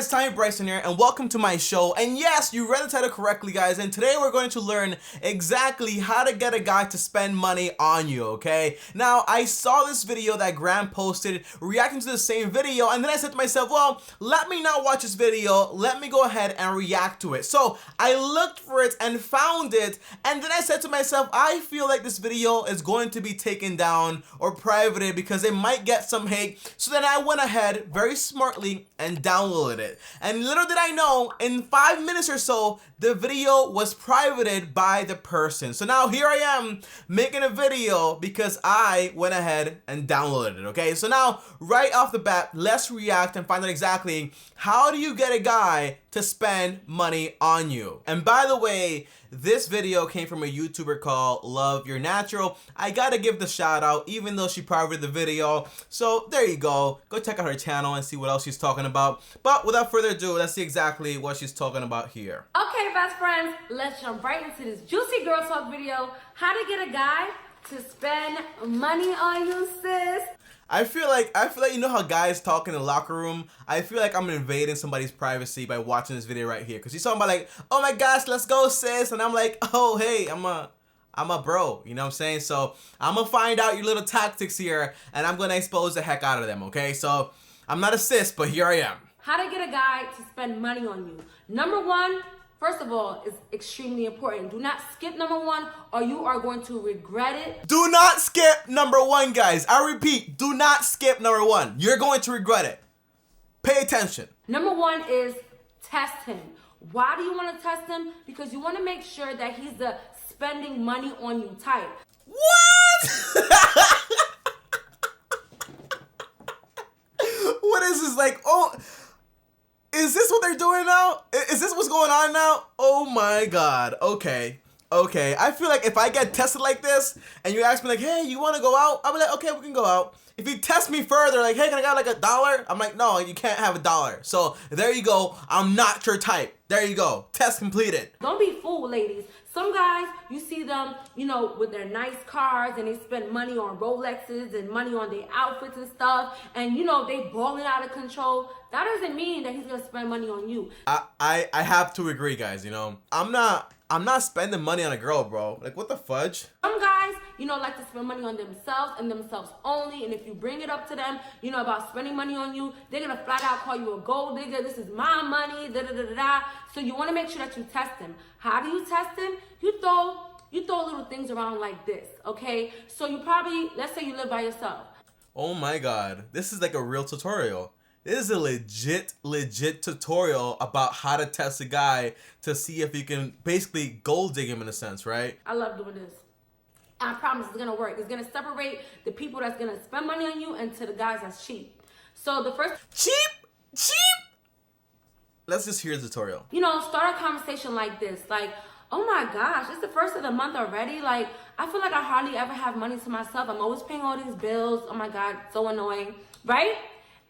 guys, Bryson here, and welcome to my show. And yes, you read the title correctly, guys, and today we're going to learn exactly how to get a guy to spend money on you, okay? Now, I saw this video that Graham posted reacting to the same video, and then I said to myself, well, let me not watch this video, let me go ahead and react to it. So I looked for it and found it, and then I said to myself, I feel like this video is going to be taken down or privated because it might get some hate. So then I went ahead very smartly and downloaded it. And little did I know, in 5 minutes or so, the video was privated by the person. So now here I am making a video because I went ahead and downloaded it, okay? So now, right off the bat, let's react and find out exactly how do you get a guy to spend money on you. And by the way, this video came from a YouTuber called Love Your Natural. I gotta give the shout out even though she privated the video. So there you go. Go check out her channel and see what else she's talking about. But without further ado, let's see exactly what she's talking about here. Okay, best friends, let's jump right into this juicy girl talk video. How to get a guy to spend money on you, sis. I feel like you know how guys talk in the locker room. I feel like I'm invading somebody's privacy by watching this video right here, because she's talking about like, oh my gosh, let's go, sis, and I'm like, oh hey, I'm a bro, you know what I'm saying? So I'm gonna find out your little tactics here, and I'm gonna expose the heck out of them. Okay, so I'm not a sis, but here I am. How to get a guy to spend money on you. Number one, first of all, is extremely important. Do not skip number one or you are going to regret it. Do not skip number one, guys. I repeat, do not skip number one. You're going to regret it. Pay attention. Number one is test him. Why do you want to test him? Because you want to make sure that he's the spending money on you type. What? What is this like? Oh, is this what they're doing now? Is this what's going on now? Oh my God. Okay. I feel like if I get tested like this and you ask me like, hey, you want to go out? I'll be like, okay, we can go out. If you test me further, like, hey, can I get like $1? I'm like, no, you can't have $1. So there you go. I'm not your type. There you go. Test completed. Don't be fooled, ladies. Some guys, you see them, you know, with their nice cars and they spend money on Rolexes and money on their outfits and stuff. And, you know, they balling out of control. That doesn't mean that he's going to spend money on you. I have to agree, guys, you know. I'm not spending money on a girl, bro. Like, what the fudge? Some guys, you know, like to spend money on themselves and themselves only. And if you bring it up to them, you know, about spending money on you, they're going to flat out call you a gold digger. This is my money, da-da-da-da-da. So you want to make sure that you test him. How do you test him? You throw little things around like this, okay? So you probably, let's say you live by yourself. Oh my God. This is like a real tutorial. This is a legit tutorial about how to test a guy to see if you can basically gold dig him in a sense, right? I love doing this. I promise it's gonna work. It's gonna separate the people that's gonna spend money on you and to the guys that's cheap. So the first... Cheap? Let's just hear the tutorial. You know, start a conversation like this. Like, oh my gosh, it's the first of the month already. Like, I feel like I hardly ever have money to myself. I'm always paying all these bills. Oh my God, so annoying, right?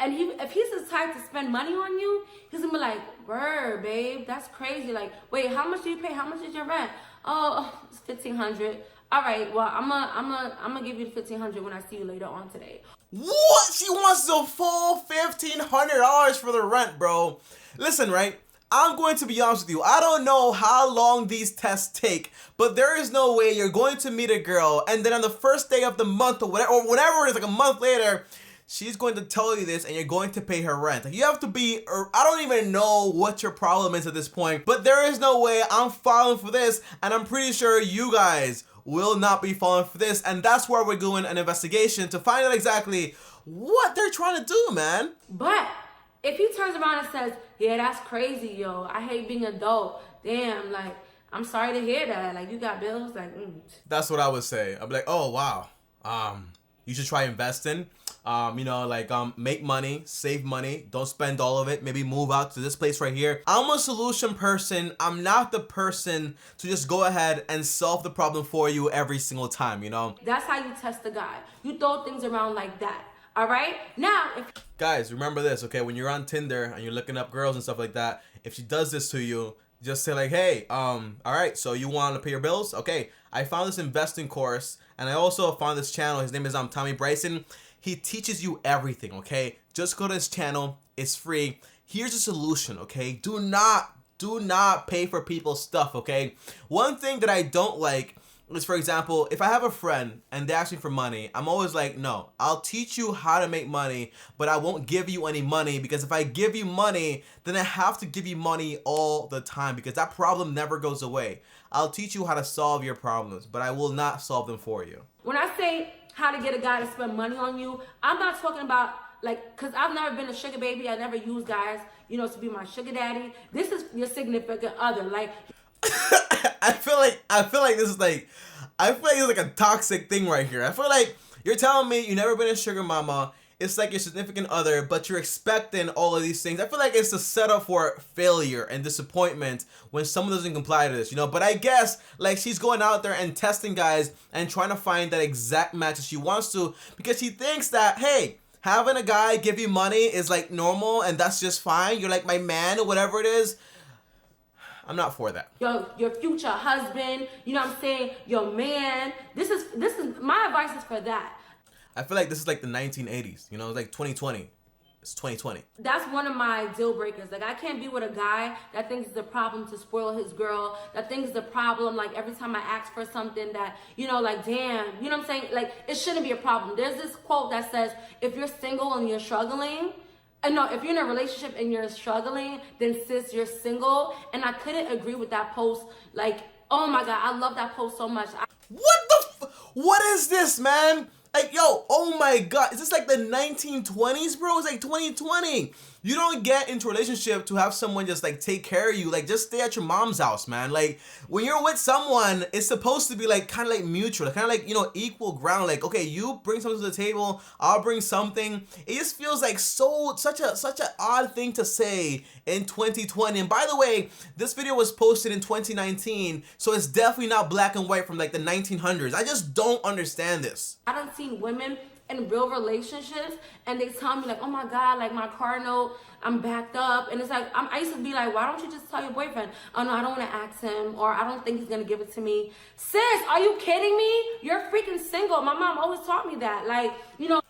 And if he's the type to spend money on you, he's gonna be like, word, babe, that's crazy. Like, wait, how much do you pay? How much is your rent? Oh, it's $1,500. All right, well, I'm gonna give you the $1,500 when I see you later on today. What? She wants the full $1,500 for the rent, bro. Listen, right? I'm going to be honest with you. I don't know how long these tests take, but there is no way you're going to meet a girl and then on the first day of the month or whatever it is, like a month later, she's going to tell you this and you're going to pay her rent. Like, you have to be, I don't even know what your problem is at this point, but there is no way I'm falling for this, and I'm pretty sure you guys will not be falling for this, and that's where we're doing an investigation to find out exactly what they're trying to do, man. But if he turns around and says, yeah, that's crazy, yo, I hate being adult, damn, like, I'm sorry to hear that, like, you got bills, like, That's what I would say. I'd be like, oh, wow, you should try investing. You know, like, make money, save money, don't spend all of it, maybe move out to this place right here. I'm a solution person. I'm not the person to just go ahead and solve the problem for you every single time, you know? That's how you test the guy. You throw things around like that, all right? Now, if... Guys, remember this, okay? When you're on Tinder and you're looking up girls and stuff like that, if she does this to you, just say like, hey, all right, so you want to pay your bills? Okay, I found this investing course, and I also found this channel. His name is Bryson. He teaches you everything, okay? Just go to his channel. It's free. here's the solution, okay? Do not pay for people's stuff, okay? One thing that I don't like is, for example, if I have a friend and they ask me for money, I'm always like, no, I'll teach you how to make money, but I won't give you any money, because if I give you money, then I have to give you money all the time, because that problem never goes away. I'll teach you how to solve your problems, but I will not solve them for you. When I say how to get a guy to spend money on you, I'm not talking about, like, because I've never been a sugar baby. I never use guys, you know, to be my sugar daddy. This is your significant other. Like, I feel like this is like, I feel like it's like a toxic thing right here. I feel like you're telling me you've never been a sugar mama. It's like your significant other, but you're expecting all of these things. I feel like it's a setup for failure and disappointment when someone doesn't comply to this, you know? But I guess, like, she's going out there and testing guys and trying to find that exact match that she wants to, because she thinks that, hey, having a guy give you money is like normal and that's just fine. You're like my man or whatever it is. I'm not for that. Your future husband, you know what I'm saying? Your man. This is my advice is for that. I feel like this is like the 1980s, you know, it's like 2020. It's 2020. That's one of my deal breakers. Like, I can't be with a guy that thinks it's a problem to spoil his girl, that thinks it's a problem, like, every time I ask for something that, you know, like, damn, you know what I'm saying? Like, it shouldn't be a problem. There's this quote that says, if you're single and you're struggling, no, if you're in a relationship and you're struggling, then sis, you're single. And I couldn't agree with that post. Like, oh my God, I love that post so much. What is this, man? Like, yo, oh my God, is this like the 1920s, bro? It's like 2020. You don't get into a relationship to have someone just like take care of you. Like, just stay at your mom's house, man. Like, when you're with someone, it's supposed to be like kind of like mutual, kind of like, you know, equal ground. Like, okay, you bring something to the table, I'll bring something. It just feels like such an odd thing to say in 2020. And by the way, this video was posted in 2019, so it's definitely not black and white from like the 1900s. I just don't understand this. I done seen women in real relationships and they tell me like, oh my God, like my car note, I'm backed up. And it's like, I used to be like, why don't you just tell your boyfriend? Oh no, I don't want to ask him, or I don't think he's gonna give it to me. Sis, are you kidding me? You're freaking single. My mom always taught me that. Like, you know.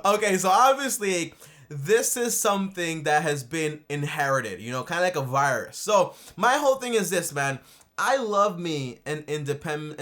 Okay, so obviously this is something that has been inherited, you know, kind of like a virus. So my whole thing is this, man. I love me an independent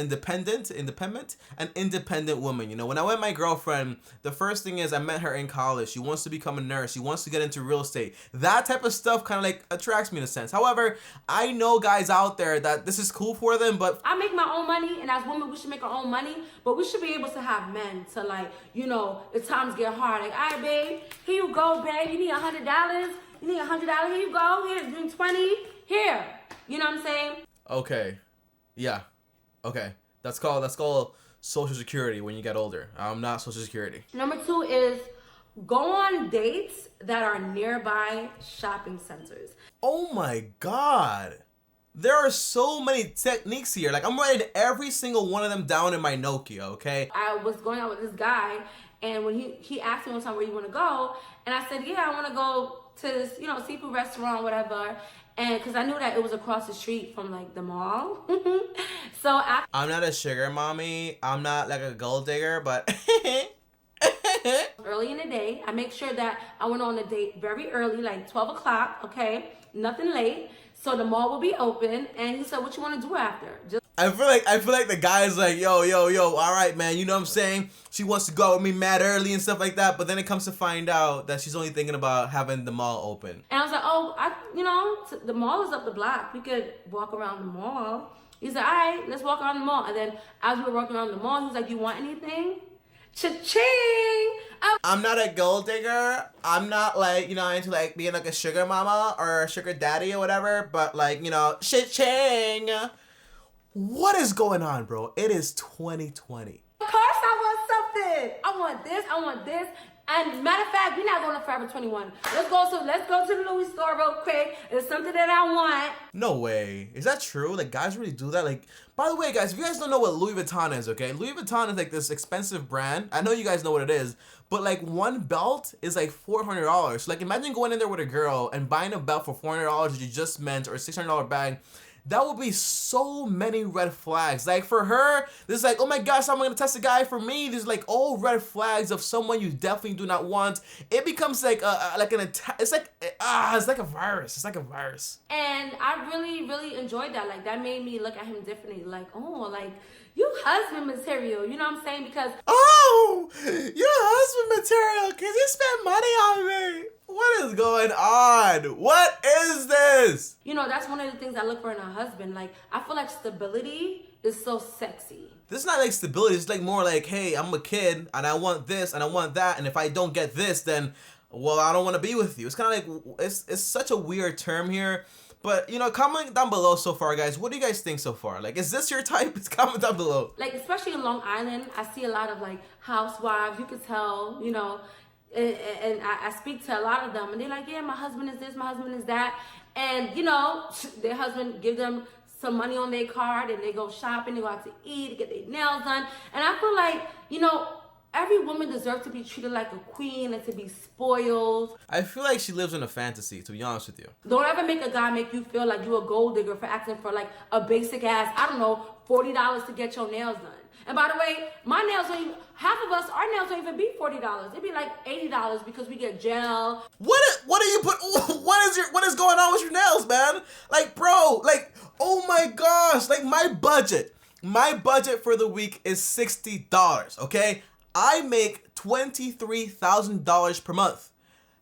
woman. You know, when I met my girlfriend, the first thing is I met her in college. She wants to become a nurse. She wants to get into real estate. That type of stuff kind of like attracts me in a sense. However, I know guys out there that this is cool for them, but I make my own money, and as women, we should make our own money, but we should be able to have men to, like, you know, if times get hard, like, all right, babe, here you go, babe. You need $100. You need $100. Here you go. Here's 20. Here. You know what I'm saying? Okay. Yeah. Okay. That's called Social Security when you get older. I'm not Social Security. Number 2 is go on dates that are nearby shopping centers. Oh my God. There are so many techniques here. Like, I'm writing every single one of them down in my Nokia, okay? I was going out with this guy, and when he asked me one time, where you want to go? And I said, yeah, I want to go to this, you know, seafood restaurant, whatever. And because I knew that it was across the street from like the mall. So I'm not a sugar mommy. I'm not like a gold digger, but early in the day, I make sure that I went on a date very early, like 12 o'clock, okay? Nothing late. So the mall will be open. And he said, what you want to do after? I feel like the guy's like, yo, all right, man, you know what I'm saying? She wants to go out with me mad early and stuff like that, but then it comes to find out that she's only thinking about having the mall open. And I was like, oh, you know, the mall is up the block. We could walk around the mall. He said, all right, let's walk around the mall. And then as we were walking around the mall, he was like, you want anything? Cha-ching! I'm not a gold digger. I'm not like, you know, into like being like a sugar mama or a sugar daddy or whatever, but like, you know, cha-ching! What is going on, bro? It is 2020. Of course I want something. I want this. I want this. And matter of fact, we're not going to Forever 21. Let's go to the Louis store real quick. It's something that I want. No way. Is that true? Like, guys really do that? Like, by the way, guys, if you guys don't know what Louis Vuitton is, okay? Louis Vuitton is like this expensive brand. I know you guys know what it is, but like one belt is like $400. So like, imagine going in there with a girl and buying a belt for $400 that you just meant, or a $600 bag. that would be so many red flags. Like for her, this is like, oh my gosh, I'm gonna test a guy. For me, there's like all red flags of someone you definitely do not want. It becomes like an attack. It's like a virus. It's like a virus. And I really, really enjoyed that. Like that made me look at him differently. Like, oh, like you husband material. You know what I'm saying? Because oh, you're husband material. Cause you spend money on me. What is going on? What is this? You know, that's one of the things I look for in a husband. Like, I feel like stability is so sexy. This is not like stability. It's like more like, hey, I'm a kid and I want this and I want that. And if I don't get this, then, well, I don't want to be with you. It's kind of like, it's such a weird term here. But, you know, comment down below so far, guys. What do you guys think so far? Like, is this your type? Comment down below. Like, especially in Long Island, I see a lot of, like, housewives. You could tell, you know, and I speak to a lot of them. And they're like, yeah, my husband is this, my husband is that. And, you know, their husband give them some money on their card and they go shopping, they go out to eat, to get their nails done. And I feel like, you know, every woman deserves to be treated like a queen and to be spoiled. I feel like she lives in a fantasy, to be honest with you. Don't ever make a guy make you feel like you're a gold digger for asking for like a basic ass, I don't know, $40 to get your nails done. And by the way, my nails don't even, half of us, our nails don't even be $40. It'd be like $80 because we get gel. What do you put, what is going on with your nails, man? Like, bro, like, oh my gosh, like my budget for the week is $60, okay? I make $23,000 per month.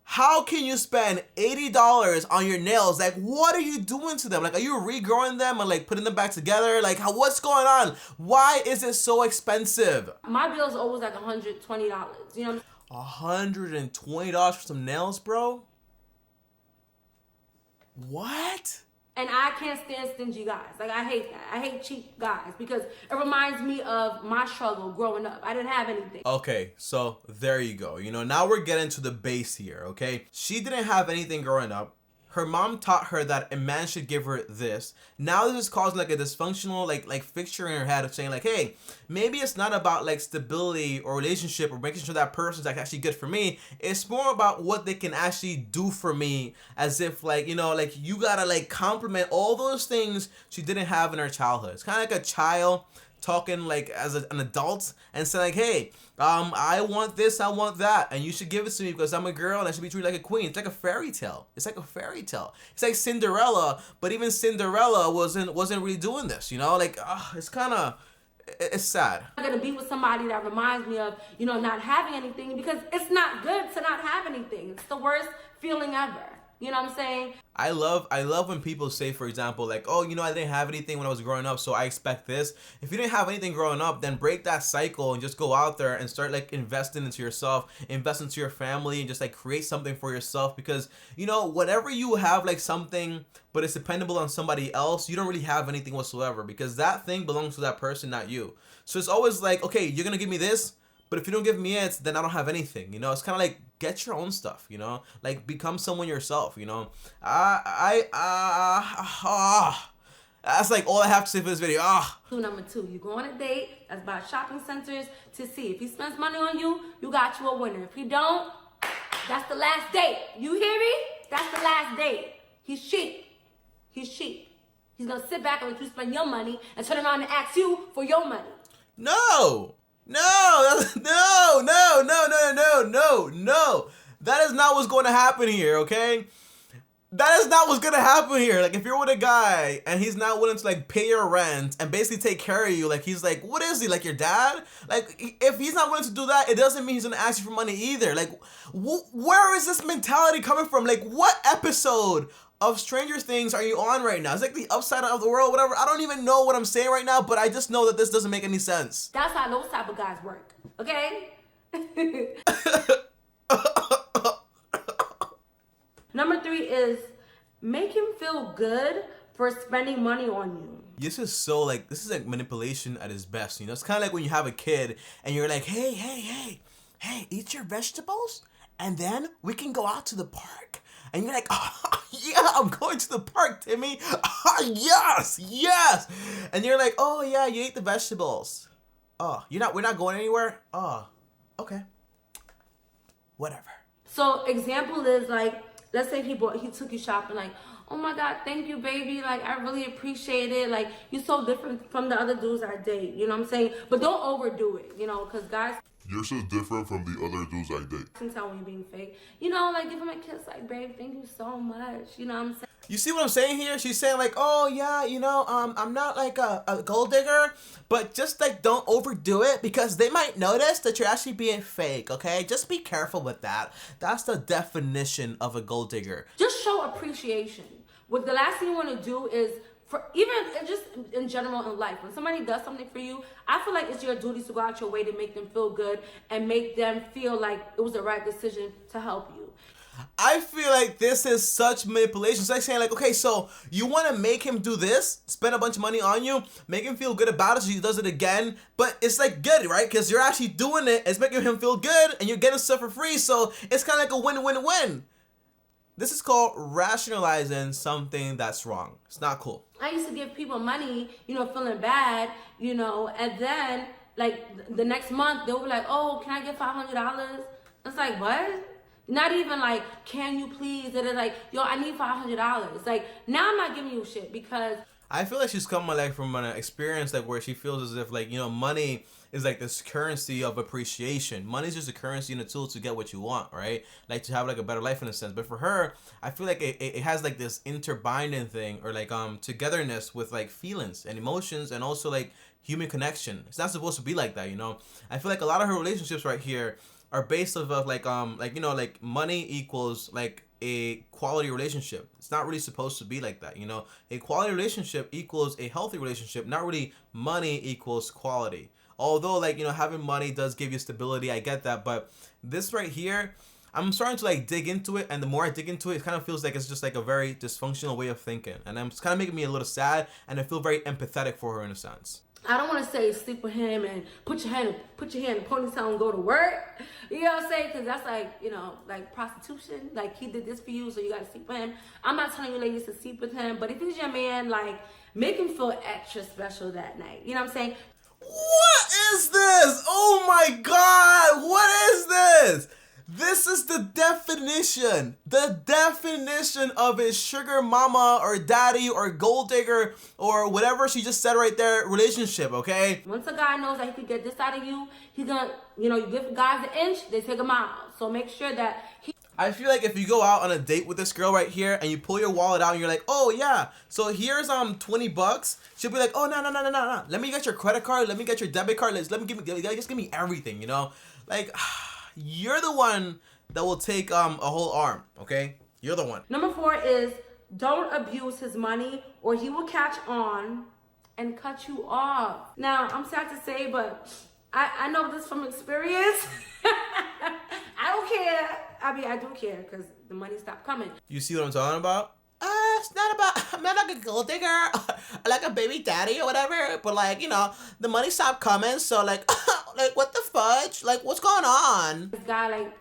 How can you spend $80 on your nails? Like, what are you doing to them? Like, are you regrowing them and like putting them back together? Like, what's going on? Why is it so expensive? My bill's always like $120. You know what I'm saying? $120 for some nails, bro? What? And I can't stand stingy guys. Like, I hate that. I hate cheap guys because it reminds me of my struggle growing up. I didn't have anything. Okay, so there you go. You know, now we're getting to the base here, okay? She didn't have anything growing up. Her mom taught her that a man should give her this. Now this is causing like a dysfunctional like fixture in her head of saying like, hey, maybe it's not about like stability or relationship or making sure that person's like actually good for me. It's more about what they can actually do for me, as if like, you know, like you gotta like compliment all those things she didn't have in her childhood. It's kind of like a child talking like as an adult and saying like, hey, I want this, I want that, and you should give it to me because I'm a girl and I should be treated like a queen. It's like a fairy tale. It's like a fairy tale. It's like Cinderella, but even Cinderella wasn't really doing this, you know? Like, it's kind of, it's sad. I'm gonna be with somebody that reminds me of, you know, not having anything, because it's not good to not have anything. It's the worst feeling ever. You know what I'm saying? I love when people say, for example, like, oh, you know, I didn't have anything when I was growing up, so I expect this. If you didn't have anything growing up, then break that cycle and just go out there and start like investing into yourself, invest into your family, and just like create something for yourself. Because, you know, whenever you have like something, but it's dependable on somebody else, you don't really have anything whatsoever, because that thing belongs to that person, not you. So it's always like, okay, you're gonna give me this, but if you don't give me it, then I don't have anything, you know? It's kind of like, get your own stuff, you know? Like, become someone yourself, you know? That's like all I have to say for this video. Number 2, you go on a date that's by shopping centers to see if he spends money on you, you got you a winner. If he don't, that's the last date. You hear me? That's the last date. He's cheap. He's cheap. He's gonna sit back and let you spend your money and turn around and ask you for your money. No! That is not what's going to happen here, okay? That is not what's going to happen here. Like, if you're with a guy and he's not willing to, like, pay your rent and basically take care of you, like, he's like, what is he, like, your dad? Like, if he's not willing to do that, it doesn't mean he's going to ask you for money either. Like, where is this mentality coming from? Like, what episode of Stranger Things are you on right now? It's like the upside of the world, whatever. I don't even know what I'm saying right now, but I just know that this doesn't make any sense. That's how those type of guys work, okay? Number 3 is make him feel good for spending money on you. This is like manipulation at its best, you know? It's kind of like when you have a kid and you're like, hey, eat your vegetables and then we can go out to the park. And you're like, oh, yeah, I'm going to the park, Timmy. Oh, yes. And you're like, oh, yeah, you ate the vegetables. Oh, we're not going anywhere? Oh, okay. Whatever. So example is like, let's say he took you shopping, like, oh my God, thank you, baby. Like, I really appreciate it. Like, you're so different from the other dudes I date. You know what I'm saying? But don't overdo it, you know, because guys... You're so different from the other dudes I date. can tell when you're being fake. You know, like, give him a kiss, like, babe, thank you so much. You know what I'm saying? You see what I'm saying here? She's saying like, oh yeah, you know, I'm not like a gold digger, but just like don't overdo it because they might notice that you're actually being fake, okay? Just be careful with that. That's the definition of a gold digger. Just show appreciation. What the last thing you want to do is, for even just in general in life, when somebody does something for you, I feel like it's your duty to go out your way to make them feel good and make them feel like it was the right decision to help you. I feel like this is such manipulation. It's like saying like, okay, so you want to make him do this, spend a bunch of money on you, make him feel good about it so he does it again, but it's like good, right? Because you're actually doing it, it's making him feel good, and you're getting stuff for free, so it's kind of like a win-win-win. This is called rationalizing something that's wrong. It's not cool. I used to give people money, you know, feeling bad, you know, and then like the next month they'll be like, oh, can I get $500? It's like, what? Not even like, can you please? They're like, yo, I need $500. Like, now I'm not giving you shit because... I feel like she's coming like from an experience like where she feels as if like, you know, money is like this currency of appreciation. Money is just a currency and a tool to get what you want, right? Like to have like a better life in a sense. But for her, I feel like it has like this interbinding thing or like togetherness with like feelings and emotions and also like human connection. It's not supposed to be like that, you know? I feel like a lot of her relationships right here are based off of like you know, like money equals like a quality relationship. It's not really supposed to be like that, you know. A quality relationship equals a healthy relationship, not really money equals quality. Although like, you know, having money does give you stability, I get that, but this right here, I'm starting to like dig into it, and the more I dig into it, it kind of feels like it's just like a very dysfunctional way of thinking, and it's kind of making me a little sad, and I feel very empathetic for her in a sense. I don't want to say sleep with him and put your hand in the ponytail and go to work. You know what I'm saying? Because that's like, you know, like prostitution. Like, he did this for you, so you got to sleep with him. I'm not telling you ladies to sleep with him, but if he's your man, like, make him feel extra special that night. You know what I'm saying? What is this? Oh my God, what is this? This is the definition of a sugar mama or daddy or gold digger or whatever she just said right there relationship, okay? Once a guy knows that he could get this out of you, he's gonna, you know, you give guys an inch, they take a mile. So make sure that I feel like if you go out on a date with this girl right here and you pull your wallet out and you're like, oh yeah, so here's $20, she'll be like, oh no. Let me get your credit card, let me get your debit card, just give me everything, you know? Like, you're the one that will take a whole arm, okay? You're the one. Number 4 is don't abuse his money or he will catch on and cut you off. Now, I'm sad to say, but I know this from experience. I don't care. I mean, I do care because the money stopped coming. You see what I'm talking about? It's not about, I'm not like a gold digger, like a baby daddy or whatever, but like, you know, the money stopped coming, so like, like what the fudge? Like, what's going on? This guy, like,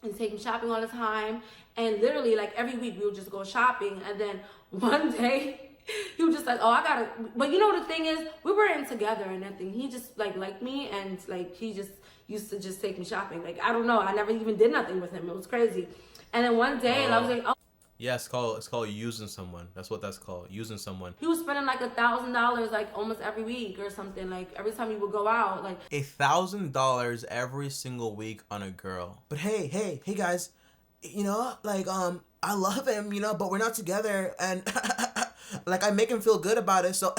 is taking shopping all the time, and literally, like, every week we would just go shopping, and then one day, he was just like, oh, I gotta, but you know the thing is, we weren't together and nothing. He just, like, liked me, and, like, he just used to just take me shopping. Like, I don't know, I never even did nothing with him. It was crazy. And then one day, I was like, oh. Yeah, it's called using someone. That's what that's called, using someone. He was spending like $1,000 like almost every week or something. Like every time we would go out, like $1,000 every single week on a girl. But hey guys, you know, like I love him, you know, but we're not together, and like I make him feel good about it, so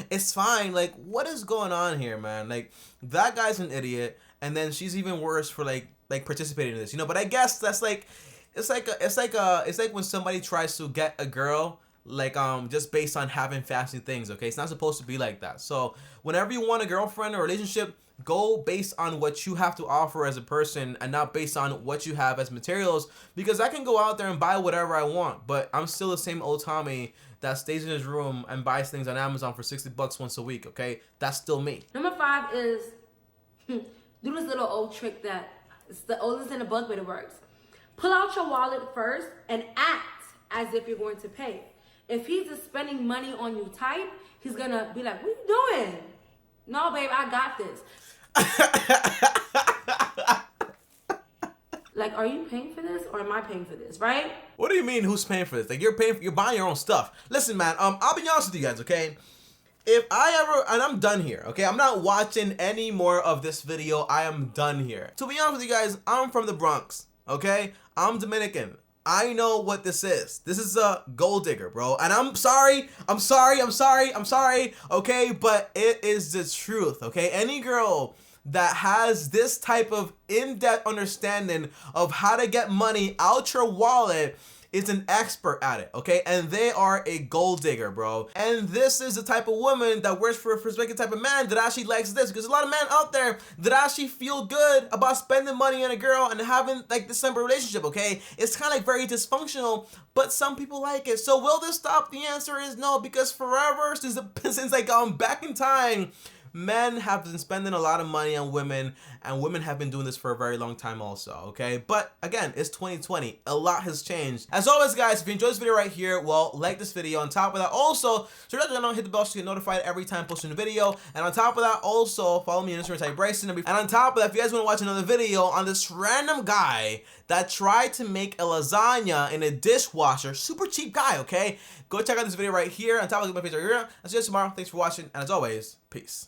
it's fine. Like, what is going on here, man? Like, that guy's an idiot, and then she's even worse for like participating in this, you know. But I guess that's like. It's like when somebody tries to get a girl like just based on having fancy things, okay? It's not supposed to be like that. So whenever you want a girlfriend or relationship, go based on what you have to offer as a person and not based on what you have as materials, because I can go out there and buy whatever I want, but I'm still the same old Tommy that stays in his room and buys things on Amazon for $60 once a week, okay? That's still me. Number 5 is do this little old trick that it's the oldest in the book, but it works. Pull out your wallet first and act as if you're going to pay. If he's just spending money on you type, he's gonna be like, what are you doing? No, babe, I got this. Like, are you paying for this or am I paying for this, right? What do you mean who's paying for this? Like, you're buying your own stuff. Listen, man, I'll be honest with you guys, okay? If I ever, and I'm done here, okay? I'm not watching any more of this video. I am done here. To be honest with you guys, I'm from the Bronx, okay? I'm Dominican. I know what this is. This is a gold digger, bro. And I'm sorry, okay? But it is the truth, okay? Any girl that has this type of in-depth understanding of how to get money out your wallet is an expert at it, okay? And they are a gold digger, bro. And this is the type of woman that works for a specific type of man that actually likes this, because a lot of men out there that actually feel good about spending money on a girl and having like this type of relationship, okay? It's kind of like very dysfunctional, but some people like it. So will this stop? The answer is no, because forever, since like back in time, men have been spending a lot of money on women, and women have been doing this for a very long time also, okay? But again, it's 2020. A lot has changed. As always, guys, if you enjoyed this video right here, well, like this video. On top of that, also, subscribe to the channel, hit the bell so you get notified every time I post a new video. And on top of that, also, follow me on Instagram, type Bryson. And on top of that, if you guys want to watch another video on this random guy that tried to make a lasagna in a dishwasher, super cheap guy, okay? Go check out this video right here. On top of my page right here. I'll see you guys tomorrow. Thanks for watching, and as always, peace.